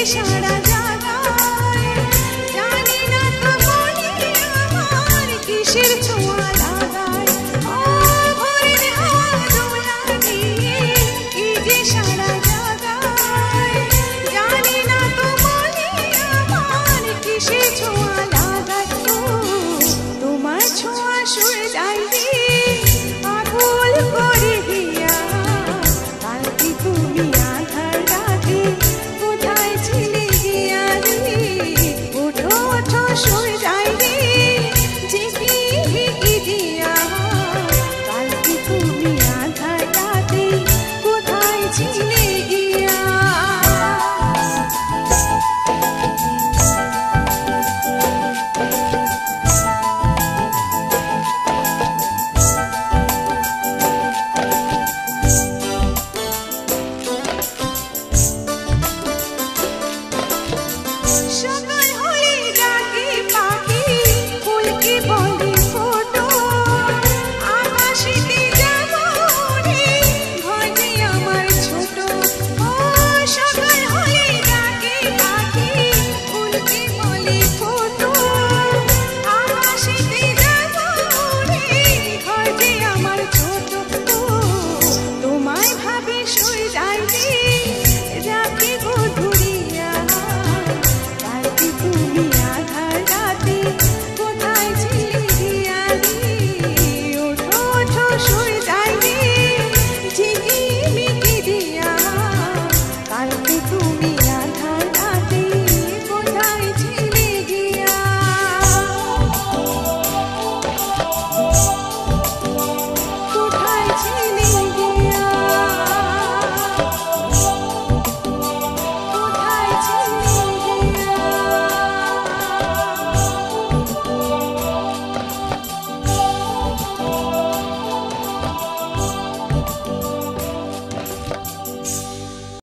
সারা জাগায় জানি না তো মনে আমার কিসের ছোঁয়া লাগায় ও ভোরের হাওয়া নিয়ে কি যে সারা জাগায় জানি না তো মনে আমার কিসের ছোঁয়া লাগায় ও তোমার ছোঁয়া সরে যায় রে পাগল করে দিয়া কালকে তুমি আধার রাতে কোথায় ছিলে গিয়া রে ওঠো ওঠো সরে যায় রে জেগে ভিকি দিয়া কালকে তুমি আধার রাতে কোথায় ছিলে গিয়া সকাল হলে ডাকে পাখি ফুলকে বলে ফোটো আকাশেতে যাবো রে ঘর যে আমার ছোট ও সকাল হলে ডাকে পাখি ফুলকে বলে ফোটো আকাশেতে যাবো রে ঘর যে আমার ছোট ও তোমায় ভাবে সরে যায় রে রাতে গধুরিয়া কালকে তুমি আধার রাতে কোথায় ছিলে গিয়া রে ওঠো ওঠো সরে যায় রে জেগে মিটি দিয়া কালকে তুমি